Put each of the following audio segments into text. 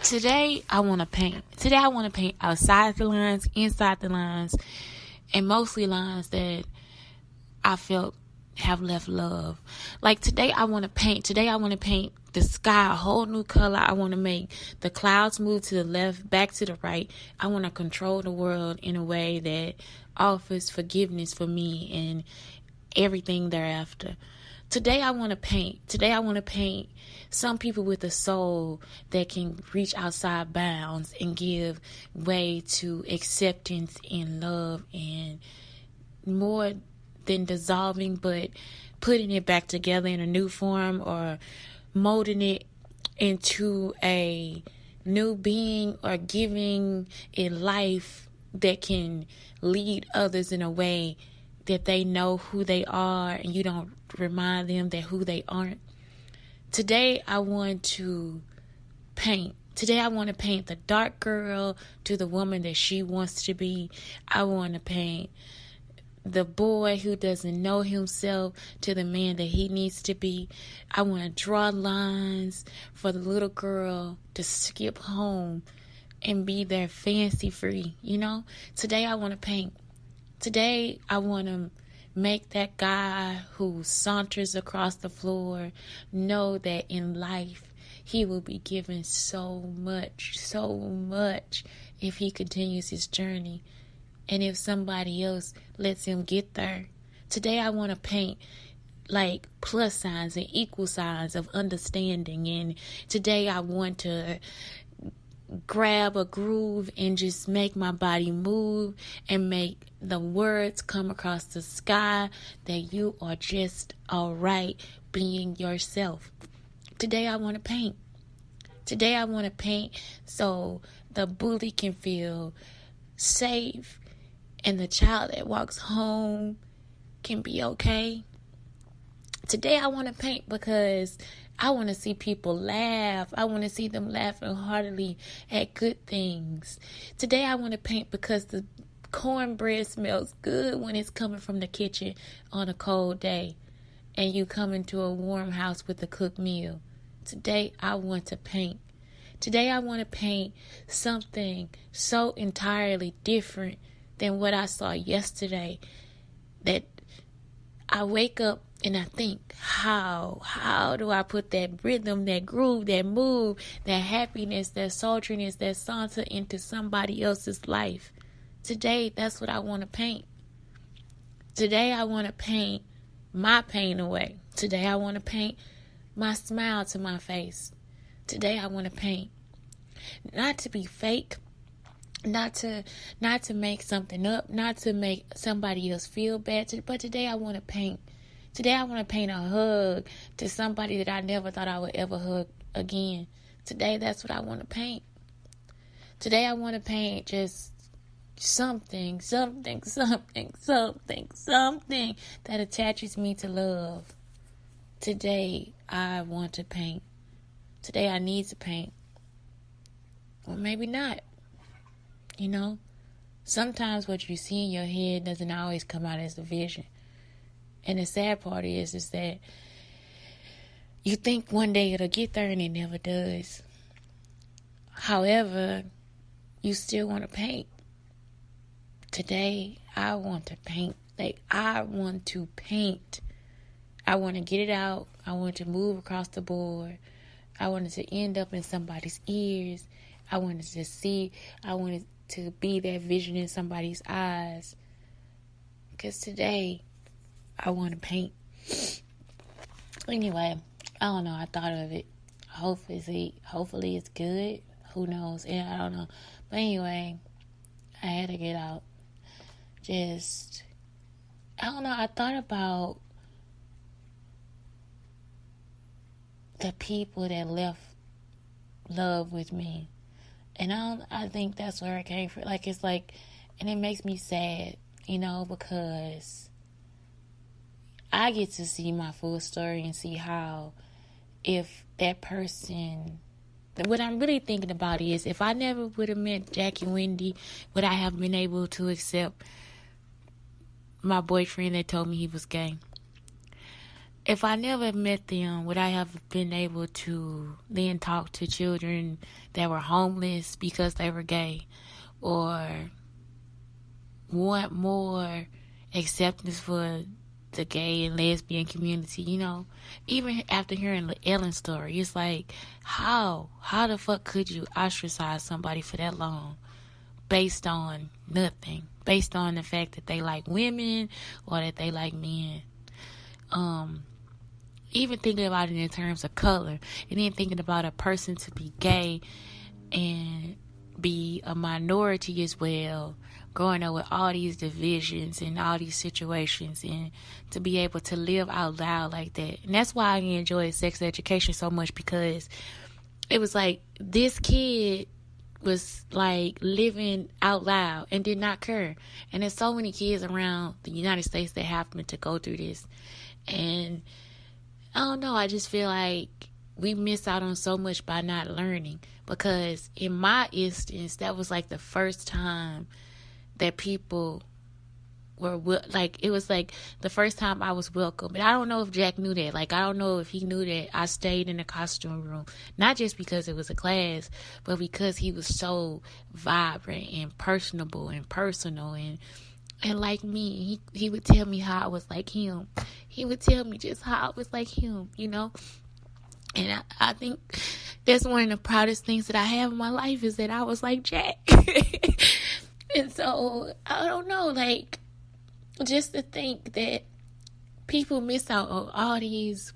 Today, I want to paint. Today, I want to paint outside the lines, inside the lines, and mostly lines that I felt have left love. Like today, I want to paint. Today, I want to paint the sky a whole new color. I want to make the clouds move to the left, back to the right. I want to control the world in a way that offers forgiveness for me and everything thereafter. Today I want to paint. Today I want to paint some people with a soul that can reach outside bounds and give way to acceptance and love, and more than dissolving, but putting it back together in a new form or molding it into a new being or giving it life that can lead others in a way that they know who they are and you don't remind them that who they aren't. Today I want to paint. Today I want to paint the dark girl to the woman that she wants to be. I want to paint the boy who doesn't know himself to the man that he needs to be. I want to draw lines for the little girl to skip home and be there fancy free, Today I want to paint. Today, I want to make that guy who saunters across the floor know that in life, he will be given so much if he continues his journey. And if somebody else lets him get there. Today, I want to paint like plus signs and equal signs of understanding. And today, I want to grab a groove and just make my body move and make the words come across the sky that you are just all right being yourself. Today I want to paint. Today I want to paint so the bully can feel safe and the child that walks home can be okay. Today I want to paint because I want to see people laugh. I want to see them laughing heartily at good things. Today I want to paint because the cornbread smells good when it's coming from the kitchen on a cold day and you come into a warm house with a cooked meal. Today I want to paint. Today I want to paint something so entirely different than what I saw yesterday that I wake up and I think, how do I put that rhythm, that groove, that move, that happiness, that sultriness, that saunter into somebody else's life? Today, that's what I want to paint. Today, I want to paint my pain away. Today, I want to paint my smile to my face. Today, I want to paint. Not to be fake, not to make something up, not to make somebody else feel bad, but today I want to paint. Today I want to paint a hug to somebody that I never thought I would ever hug again. Today that's what I want to paint. Today I want to paint just something that attaches me to love. Today I want to paint. Today I need to paint. Or maybe not. Sometimes what you see in your head doesn't always come out as a vision. And the sad part is that you think one day it'll get there and it never does. However, you still want to paint. Today, I want to paint. I want to paint. I want to get it out. I want to move across the board. I wanted to end up in somebody's ears. I wanted to see. I wanted to be that vision in somebody's eyes. Because today, I want to paint. Anyway, I don't know. I thought of it. Hopefully it's good. Who knows? Yeah, I don't know. But anyway, I had to get out. I don't know. I thought about the people that left love with me. And I think that's where it came from. And it makes me sad, because I get to see my full story and see how if that person, what I'm really thinking about is if I never would have met Jackie Wendy, would I have been able to accept my boyfriend that told me he was gay? if I never met them, would I have been able to then talk to children that were homeless because they were gay, or want more acceptance for the gay and lesbian community? Even after hearing Ellen's story, it's like, how the fuck could you ostracize somebody for that long based on nothing, based on the fact that they like women or that they like men? Even thinking about it in terms of color, and then thinking about a person to be gay and be a minority as well, growing up with all these divisions and all these situations, and to be able to live out loud like that. And that's why I enjoyed sex education so much, because it was like this kid was like living out loud and did not care. And there's so many kids around the United States that happen to go through this. And I don't know, I just feel like we miss out on so much by not learning. Because in my instance, that was like the first time that people were, like, it was like the first time I was welcome. And I don't know if Jack knew that. Like, I don't know if he knew that I stayed in the costume room, not just because it was a class, but because he was so vibrant and personable and personal, and like me, he would tell me how I was like him. He would tell me just how I was like him, And I think that's one of the proudest things that I have in my life, is that I was like Jack. And so, I don't know, like, just to think that people miss out on all these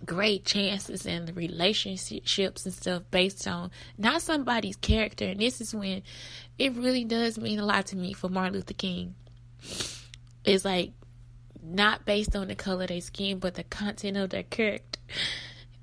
great chances and the relationships and stuff based on not somebody's character. And this is when it really does mean a lot to me for Martin Luther King. It's like, not based on the color of their skin, but the content of their character.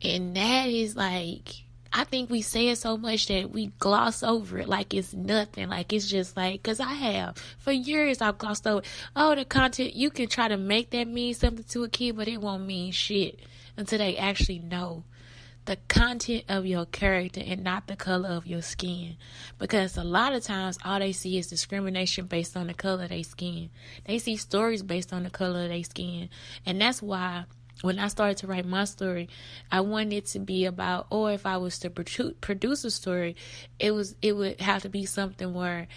And that is like, I think we say it so much that we gloss over it like it's nothing. Like, it's just like, because I have. For years, I've glossed over, the content, you can try to make that mean something to a kid, but it won't mean shit until they actually know the content of your character and not the color of your skin. Because a lot of times, all they see is discrimination based on the color of their skin. They see stories based on the color of their skin. And that's why when I started to write my story, I wanted it to be about, or if I was to produce a story, it would have to be something where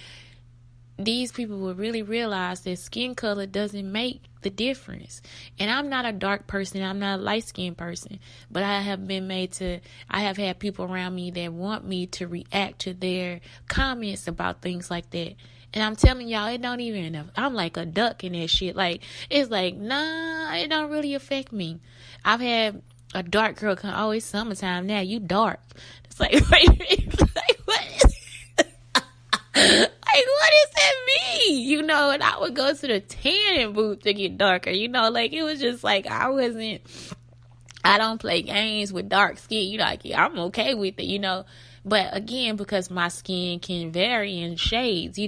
these people would really realize that skin color doesn't make the difference. And I'm not a dark person, I'm not a light-skinned person, but I have had people around me that want me to react to their comments about things like that. And I'm telling y'all, it don't even, I'm like a duck in that shit. Like, it's like, nah, it don't really affect me. I've had a dark girl come, it's summertime now, you dark. It's like, wait, like, what is, like, what does that mean? And I would go to the tanning booth to get darker, like, it was just like, I don't play games with dark skin, like, I'm okay with it, But again, because my skin can vary in shades,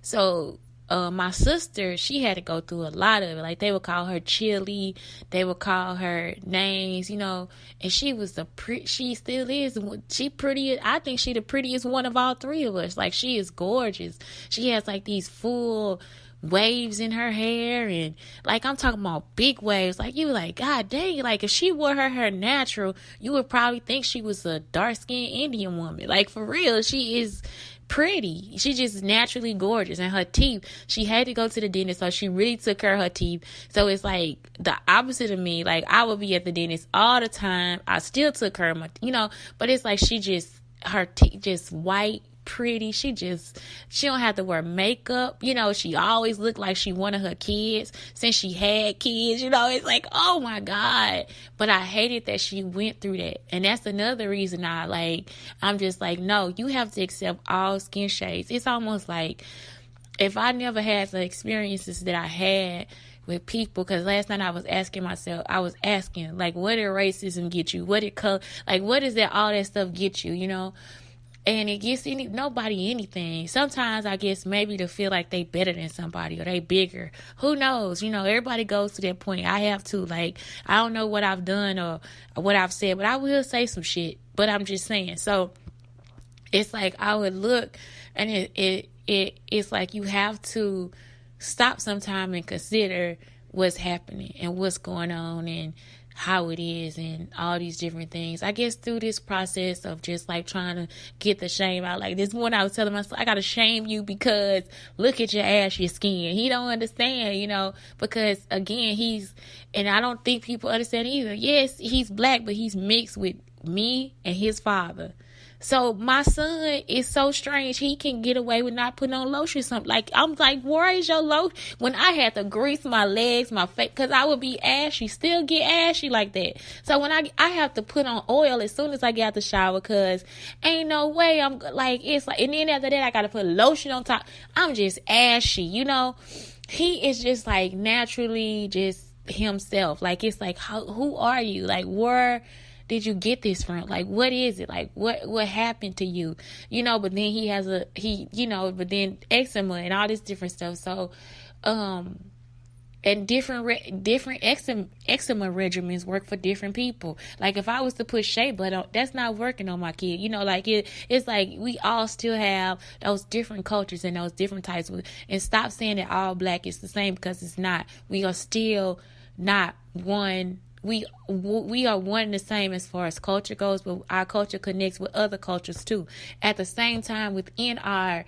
so my sister, she had to go through a lot of it. Like, they would call her Chili, they would call her names, and she was she still is, she pretty, I think she the prettiest one of all three of us. Like, she is gorgeous. She has like these full waves in her hair, and like, I'm talking about big waves. Like, you were like, God dang, like, if she wore her hair natural, you would probably think she was a dark-skinned Indian woman. Like, for real, she is pretty. She just naturally gorgeous. And her teeth, she had to go to the dentist, so she really took care of her teeth. So it's like the opposite of me. Like, I would be at the dentist all the time. I still took care of my, but it's like her teeth just white, pretty. She don't have to wear makeup. She always looked like she wanted her kids since she had kids. It's like, oh my God. But I hated that she went through that. And that's another reason I'm just like, no, you have to accept all skin shades. It's almost like if I never had the experiences that I had with people, because last night I was asking, like, what did racism get you? What did color, like, what does all that stuff get you, And it gets nobody anything. Sometimes I guess maybe to feel like they better than somebody or they bigger. Who knows? Everybody goes to that point. I have to. Like, I don't know what I've done or what I've said, but I will say some shit. But I'm just saying. So it's like I would look, and it's like you have to stop sometime and consider what's happening and what's going on and how it is and all these different things. I guess through this process of just like trying to get the shame out. Like this morning I was telling myself, I gotta shame you because look at your ass, your skin. He don't understand, because again, and I don't think people understand either. Yes, he's black, but he's mixed with me and his father. So my son is so strange. He can get away with not putting on lotion or something. Like, I'm like, where is your lotion? When I had to grease my legs, my face, because I would be ashy, still get ashy like that. So when I have to put on oil as soon as I get out the shower, because ain't no way I'm like, it's like, and then after that, I got to put lotion on top. I'm just ashy, He is just like naturally just himself. Like, it's like, who are you? Like, where did you get this from? Like, what is it? Like, what happened to you? But then he has but then eczema and all this different stuff. So, and different eczema regimens work for different people. Like, if I was to put shea butter on, that's not working on my kid. Like it's like we all still have those different cultures and those different types and stop saying that all black is the same, because it's not. We are still not one. We are one and the same as far as culture goes, but our culture connects with other cultures too. At the same time, within our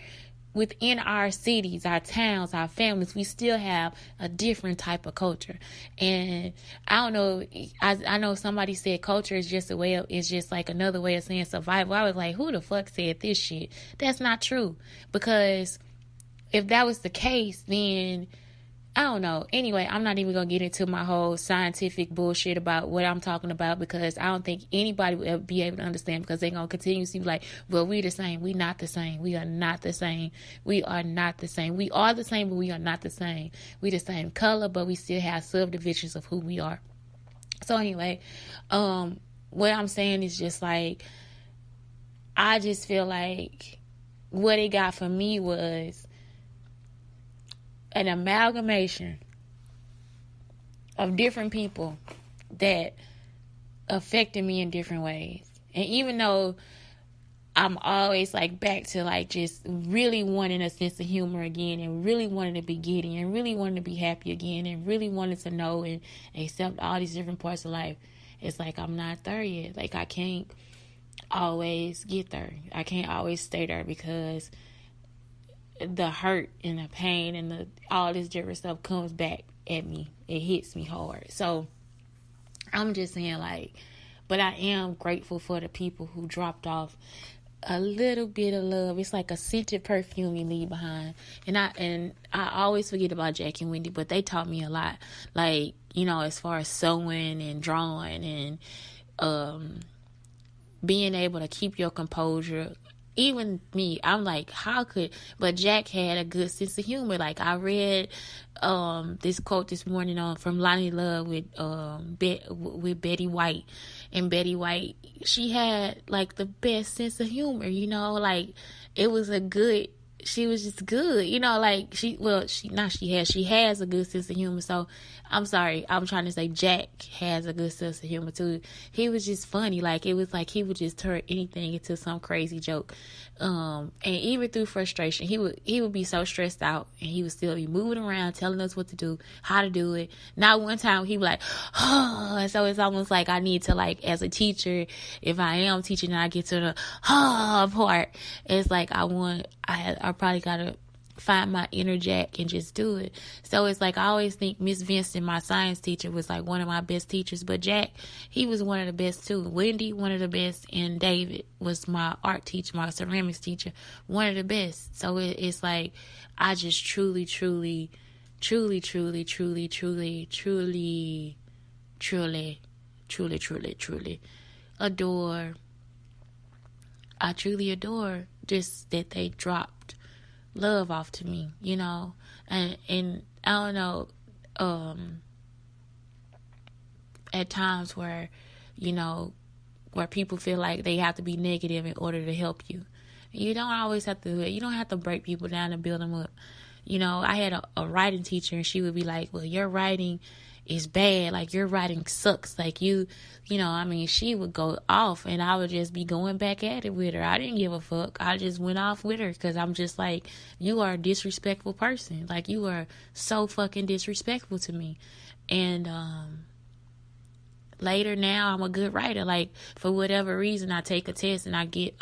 cities, our towns, our families, we still have a different type of culture. And I don't know, I know somebody said culture is just it's just like another way of saying survival. I was like, who the fuck said this shit? That's not true. Because if that was the case, then I don't know. Anyway, I'm not even going to get into my whole scientific bullshit about what I'm talking about, because I don't think anybody will ever be able to understand, because they're going to continue to be like, well, we the same. We not the same. We are not the same. We are not the same. We are the same, but we are not the same. We the same color, but we still have subdivisions of who we are. So anyway, what I'm saying is just like, I just feel like what it got for me was an amalgamation of different people that affected me in different ways. And even though I'm always like back to like just really wanting a sense of humor again, and really wanting to be giddy, and really wanting to be happy again, and really wanting to know and accept all these different parts of life, it's like I'm not there yet. Like, I can't always get there. I can't always stay there, because the hurt and the pain and all this different stuff comes back at me. It hits me hard. So I'm just saying, like, but I am grateful for the people who dropped off a little bit of love. It's like a scented perfume you leave behind. And I always forget about Jack and Wendy, but they taught me a lot. Like, as far as sewing and drawing and being able to keep your composure. Even me, I'm like, but Jack had a good sense of humor. Like, I read this quote this morning from Lonnie Love with Betty White. And Betty White, she had like the best sense of humor, like it was she was just good, like she has a good sense of humor. So I'm sorry, I'm trying to say Jack has a good sense of humor too. He was just funny. Like, it was like he would just turn anything into some crazy joke. And even through frustration, he would be so stressed out, and he would still be moving around, telling us what to do, how to do it. Not one time he'd be like, oh, and so it's almost like I need to, like, as a teacher, if I am teaching and I get to the part, it's like I probably gotta find my inner Jack and just do it. So it's like, I always think Miss Vincent, my science teacher, was like one of my best teachers, but Jack, he was one of the best too. Wendy, one of the best, and David was my art teacher, my ceramics teacher, one of the best. So it's like, I just truly adore. I truly adore just that they dropped love off to me, and I don't know, at times where people feel like they have to be negative in order to help you. You don't always have to do it. You don't have to break people down and build them up. I had a writing teacher, and she would be like, well, your writing is bad. Like, your writing sucks. Like, she would go off and I would just be going back at it with her. I didn't give a fuck. I just went off with her because I'm just like, you are a disrespectful person. Like, you are so fucking disrespectful to me. And later now, I'm a good writer. Like, for whatever reason, I take a test and I get